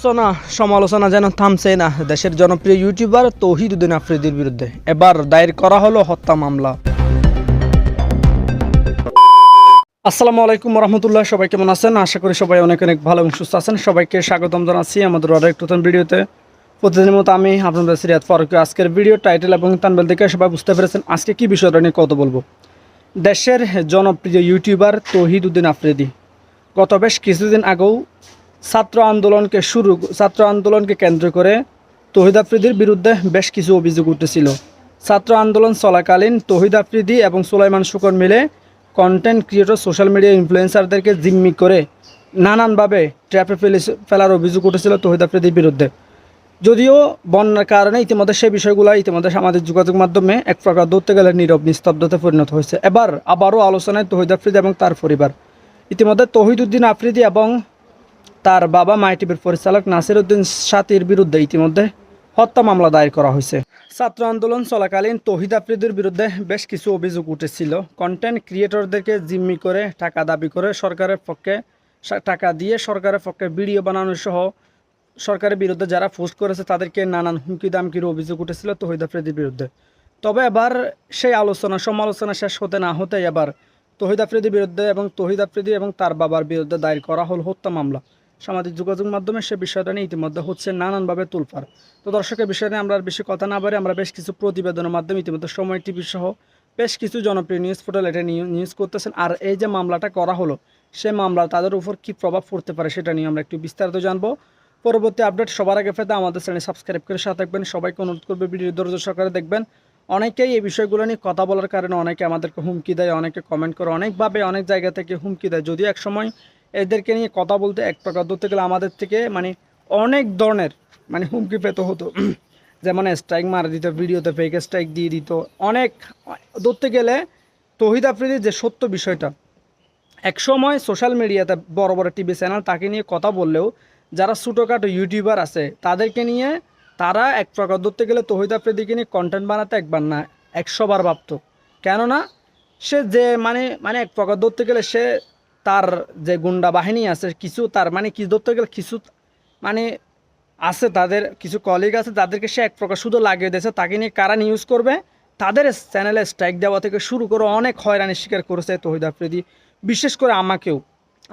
আলোচনা সমালোচনা যেন থামছে না দেশের জনপ্রিয় ইউটিউবার তৌহিদুদ্দিন আফ্রিদির বিরুদ্ধে এবার দায়ের করা হলো হত্যা মামলা। আসসালামু আলাইকুম রহমতুল্লাহ, সবাই কেমন আছেন? আশা করি সবাই অনেক অনেক ভালো এবং সুস্থ আছেন। সবাইকে স্বাগতম জানাচ্ছি আমাদের আরও একটু নতুন ভিডিওতে। প্রতিদিনের মতো আমি আপনাদের সিরিয়াত ফারুক। আজকের ভিডিও টাইটেল এবং থাম্বনেল দেখে সবাই বুঝতে পেরেছেন আজকে কি বিষয়টা নিয়ে কথা বলবো। দেশের জনপ্রিয় ইউটিউবার তৌহিদুদ্দিন আফ্রিদি গত বেশ কিছুদিন আগেও ছাত্র আন্দোলনকে কেন্দ্র করে তৌহিদ আফ্রিদির বিরুদ্ধে বেশ কিছু অভিযোগ উঠেছিল। ছাত্র আন্দোলন চলাকালীন তৌহিদ আফ্রিদি এবং সুলাইমান শুকর মিলে কন্টেন্ট ক্রিয়েটর সোশ্যাল মিডিয়া ইনফ্লুয়েন্সারদেরকে জিম্মি করে নানানভাবে ট্র্যাপে ফেলার অভিযোগ উঠেছিল তৌহিদ আফ্রিদির বিরুদ্ধে। যদিও বন্যার কারণে ইতিমধ্যে সেই বিষয়গুলো সামাজিক যোগাযোগ মাধ্যমে এক প্রকার ধরতে গেলে নীরব নিস্তব্ধতে পরিণত হয়েছে। এবার আবারও আলোচনায় তৌহিদ আফ্রিদি এবং তার পরিবার। ইতিমধ্যে তৌহিদুদ্দিন আফ্রিদি এবং তার বাবা মাই টিভির পরিচালক নাসির উদ্দিন সাথীর বিরুদ্ধে ইতিমধ্যে হত্যা মামলা দায়ের করা হয়েছে। ছাত্র আন্দোলন চলাকালীন তৌহিদ আফ্রিদির বিরুদ্ধে বেশ কিছু অভিযোগ উঠেছিল। কন্টেন্ট ক্রিয়েটরদেরকে জিম্মি করে টাকা দাবি করে টাকা দিয়ে সরকারের পক্ষে ভিডিও বানানো সহ সরকারের বিরুদ্ধে যারা পোস্ট করেছে তাদেরকে নানান হুমকি দামকির অভিযোগ উঠেছিল তৌহিদ আফ্রিদির বিরুদ্ধে। তবে এবার সেই সমালোচনা শেষ হতে না হতে এবার তৌহিদ আফ্রিদির বিরুদ্ধে এবং তৌহিদ আফ্রিদি এবং তার বাবার বিরুদ্ধে দায়ের করা হল হত্যা মামলা। সামাজিক যোগাযোগ মাধ্যমে সে বিষয়টা নিয়ে ইতিমধ্যে হচ্ছে নানানভাবে তোলপাড়। তো দর্শকের বিষয় নিয়ে আমরা আর বেশি কথা না বাড়ি আমরা বেশ কিছু প্রতিবেদনের মাধ্যমে ইতিমধ্যে সময় টিভি সহ বেশ কিছু জনপ্রিয় নিউজ পোর্টাল এটা নিউজ করতেছেন। আর এই যে মামলাটা করা হলো সে মামলা তাদের উপর কী প্রভাব পড়তে পারে সেটা নিয়ে আমরা একটু বিস্তারিত জানবো। পরবর্তী আপডেট সবার আগে পেতে আমাদের চ্যানেল সাবস্ক্রাইব করে সাথে থাকবেন। সবাইকে অনুরোধ করবে ভিডিও ধৈর্য সহকারে দেখবেন। অনেকেই এই বিষয়গুলো নিয়ে কথা বলার কারণে অনেকে আমাদেরকে হুমকি দেয়, অনেকে কমেন্ট করে, অনেকভাবে অনেক জায়গা থেকে হুমকি দেয়। যদিও এক সময় এদেরকে নিয়ে কথা বলতে এক প্রকার ধরতে গেলে আমাদের থেকে অনেক ধরনের হুমকি পেতে হতো। যেমন স্ট্রাইক মারা দিত, ভিডিওতে ফেক স্ট্রাইক দিয়ে দিত। অনেক ধরতে গেলে তৌহিদ আফ্রিদির যে সত্য বিষয়টা এক সময় সোশ্যাল মিডিয়াতে বড় বড় টিভি চ্যানেল তাকে নিয়ে কথা বললেও যারা ছোটোখাটো ইউটিউবার আছে তাদেরকে নিয়ে তারা এক প্রকার ধরতে গেলে তৌহিদ আফ্রিদিকে নিয়ে কন্টেন্ট বানাতে একবার না 100 বার ভাবত। কেননা সে যে এক প্রকার ধরতে গেলে সে তার যে গুন্ডা বাহিনী আছে কিছু তার কি ধরতে গেলে কিছু আছে তাদের কিছু কলিগ আছে তাদেরকে সে এক প্রকার শুধু লাগিয়ে দিয়েছে। তাকে নিয়ে কারা নিউজ করবে তাদের চ্যানেলে স্ট্রাইক দেওয়া থেকে শুরু করে অনেক হয়রানির শিকার করেছে তৌহিদ আফ্রিদি। বিশেষ করে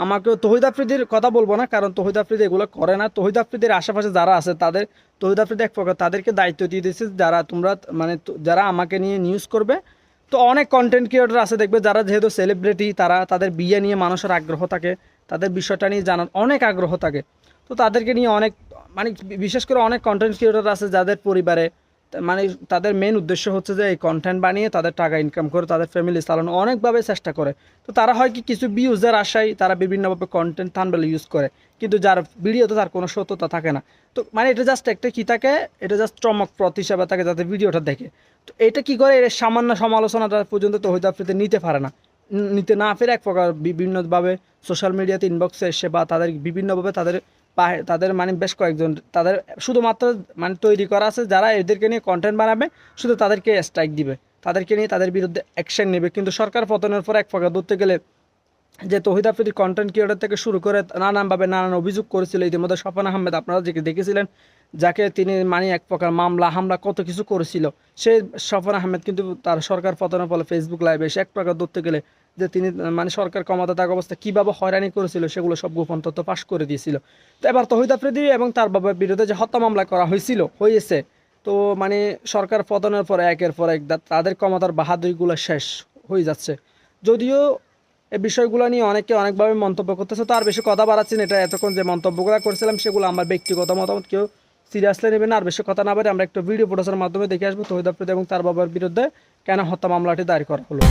আমাকেও তৌহিদ আফ্রিদির কথা বলবো না, কারণ তৌহিদ আফ্রিদি এগুলো করে না। তৌহিদ আফ্রিদির আশেপাশে যারা আছে তাদের তৌহিদ আফ্রিদি এক প্রকার তাদেরকে দায়িত্ব দিয়ে দিয়েছে যারা আমাকে নিয়ে নিউজ করবে। তো অনেক কন্টেন্ট ক্রিয়েটর আছে দেখবে যারা যেহেতু সেলিব্রিটি তাদের বিয়ে নিয়ে মানুষের আগ্রহ থাকে, তাদের বিষয়টা নিয়ে জানার অনেক আগ্রহ থাকে। তো তাদেরকে নিয়ে অনেক বিশেষ করে অনেক কন্টেন্ট ক্রিয়েটর আছে যাদের পরিবারে তাদের মেন উদ্দেশ্য হচ্ছে যে এই কন্টেন্ট বানিয়ে তাদের টাকা ইনকাম করে তাদের ফ্যামিলি চালানো অনেকভাবে চেষ্টা করে। তো তারা হয় কি কিছু ভিউজের আশায় তারা বিভিন্নভাবে কন্টেন্ট থাম্বনেল ইউজ করে, কিন্তু যার ভিডিওতে তার কোনো সত্যতা থাকে না। তো এটা জাস্ট একটা কী থাকে, এটা জাস্ট চমকপ্রদ হিসাবে থাকে যাতে ভিডিওটা দেখে। তো এটা কী করে এটা সামান্য সমালোচনাটা পর্যন্ত তৌহিদ আফ্রিদি নিতে না পেরে এক প্রকার বিভিন্নভাবে সোশ্যাল মিডিয়াতে ইনবক্সে এসে বা তাদের বিভিন্নভাবে তাদের বেশ কয়েকজন তাদের শুধুমাত্র তৈরি করা আছে যারা এদেরকে নিয়ে কন্টেন্ট বানাবে, শুধু তাদেরকে স্ট্রাইক দিবে, তাদেরকে নিয়ে তাদের বিরুদ্ধে অ্যাকশন নেবে। কিন্তু সরকার পতনের পর এক প্রকার ধরতে গেলে যে তৌহিদ আফ্রিদি কন্টেন্ট ক্রিয়েটর থেকে শুরু করে নানানভাবে নানান অভিযোগ করেছিল। ইতিমধ্যে স্বপন আহমেদ আপনারা দেখেছিলেন, যাকে তিনি এক প্রকার হামলা কত কিছু করেছিল। সেই স্বপন আহমেদ কিন্তু তার সরকার পতনের ফলে ফেসবুক লাইভে এসে এক প্রকার ধরতে গেলে যে তিনি সরকার ক্ষমতা থাকা অবস্থা কীভাবে হয়রানি করেছিল সেগুলো সব গোপন তথ্য ফাঁস করে দিয়েছিল। তো এবার তৌহিদ আফ্রিদি এবং তার বাবার বিরুদ্ধে যে হত্যা মামলা করা হয়েছে তো সরকার পতনের পরে একের পর এক তাদের ক্ষমতার বাহাদুরিগুলো শেষ হয়ে যাচ্ছে। যদিও এই বিষয়গুলো নিয়ে অনেকে অনেকভাবে মন্তব্য করতেছে, তো আর বেশি কথা বাড়াচ্ছি না। এটা এতক্ষণ যে মন্তব্যগুলো করেছিলাম সেগুলো আমার ব্যক্তিগত মতামত, কেউ সিরিয়াসলি নেবে না। আর বেশি কথা না বাড়ি আমরা একটু ভিডিও ফুটেজের মাধ্যমে দেখে আসবো তৌহিদ আফ্রিদি এবং তার বাবার বিরুদ্ধে কেন হত্যা মামলাটি দায়ের করা হলো।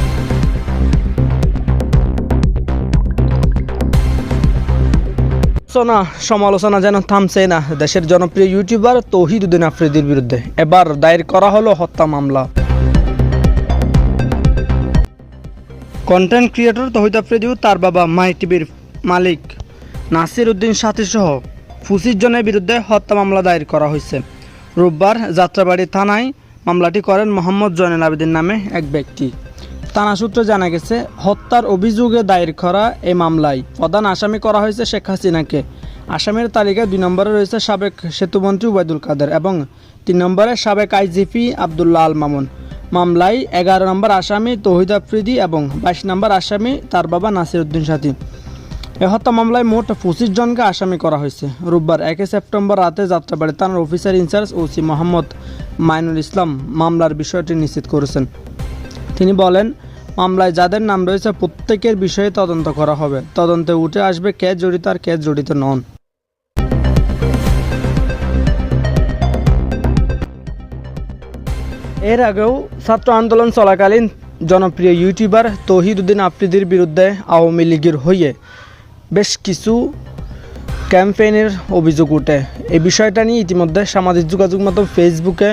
সমালোচনা যেন থামছে না দেশের জনপ্রিয় ইউটিউবার তৌহিদুদ্দিন আফ্রিদির বিরুদ্ধে এবার দায়ের করা হলো হত্যা মামলা। কন্টেন্ট ক্রিয়েটর তৌহিদ আফ্রিদি ও তার বাবা মাই টিভির মালিক নাসির উদ্দিন সাথী সহ 25 জনের বিরুদ্ধে হত্যা মামলা দায়ের করা হয়েছে। রোববার যাত্রাবাড়ি থানায় মামলাটি করেন মোহাম্মদ জয়নুল আবেদিন নামে এক ব্যক্তি। থানা সূত্রে জানা গেছে, হত্যার অভিযোগে দায়ের করা এই মামলায় প্রধান আসামি করা হয়েছে শেখ হাসিনাকে। আসামির তালিকায় 2 নম্বরে রয়েছে সাবেক সেতুমন্ত্রী ওবায়দুল কাদের এবং 3 নম্বরে সাবেক আইজিপি আবদুল্লাহ আল মামুন। মামলায় 11 নম্বর আসামি তৌহিদ আফ্রিদি এবং 22 নম্বর আসামি তার বাবা নাসির উদ্দিন সাথী। এ হত্যা মামলায় মোট 25 জনকে আসামি করা হয়েছে। রোববার 1 সেপ্টেম্বর রাতে যাত্রাবাড়ি থানার officer in charge OC Mohammad Mainul Islam মামলার বিষয়টি নিশ্চিত করেছেন। তিনি বলেন, মামলায় যাদের নাম রয়েছে প্রত্যেকের বিষয়ে তদন্ত করা হবে। তদন্তে উঠে আসবে কে জড়িত আর কে জড়িত নন। এর আগেও ছাত্র আন্দোলন চলাকালীন জনপ্রিয় ইউটিউবার তৌহিদ উদ্দিন আফ্রিদির বিরুদ্ধে আওয়ামী লীগের হয়ে বেশ কিছু ক্যাম্পেইনের অভিযোগ ওঠে। এই বিষয়টা নিয়ে ইতিমধ্যে সামাজিক যোগাযোগ মাধ্যম ফেসবুকে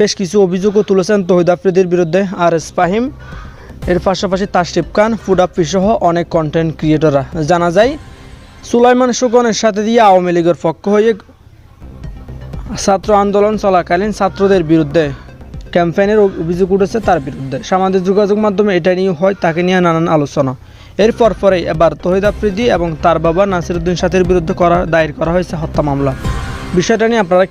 বেশ কিছু অভিযোগও তুলেছেন তৌহিদ আফ্রিদির বিরুদ্ধে RS ফাহিম, এর পাশাপাশি তাশরিফ খান, ফুডাপ্পি সহ অনেক কন্টেন্ট ক্রিয়েটররা। জানা যায়, সুলাইমান সুকনের সাথে দিয়ে আওয়ামী লীগের পক্ষ হয়ে ছাত্র আন্দোলন চলাকালীন ছাত্রদের বিরুদ্ধে ক্যাম্পেইনের অভিযোগ উঠেছে তার বিরুদ্ধে। সামাজিক যোগাযোগ মাধ্যমে এটা নিয়ে হয় তাকে নিয়ে নানান আলোচনা। এরপর পরেই এবার তৌহিদ আফ্রিদি এবং তার বাবা নাসির উদ্দিন সাথীর বিরুদ্ধে দায়ের করা হয়েছে হত্যা মামলা। বিষয়টা নিয়ে আপনারা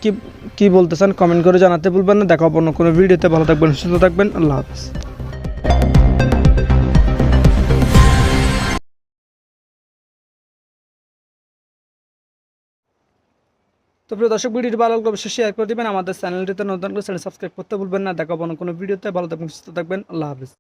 কি বলতেছেন কমেন্ট করে জানাতে ভুলবেন না। দেখা হবে অন্য কোনো ভিডিওতে। ভালো থাকবেন, সুস্থ থাকবেন। আল্লাহ হাফেজ। তো প্রিয় দর্শক, ভিডিওটি ভালো লাগলে অবশ্যই শেয়ার করে দিবেন। আমাদের চ্যানেলটিতে নতুন করে সাবস্ক্রাইব করতে ভুলবেন না। দেখা হবে অন্য কোনো ভিডিওতে। ভালো থাকবেন, সুস্থ থাকবেন। আল্লাহ হাফেজ।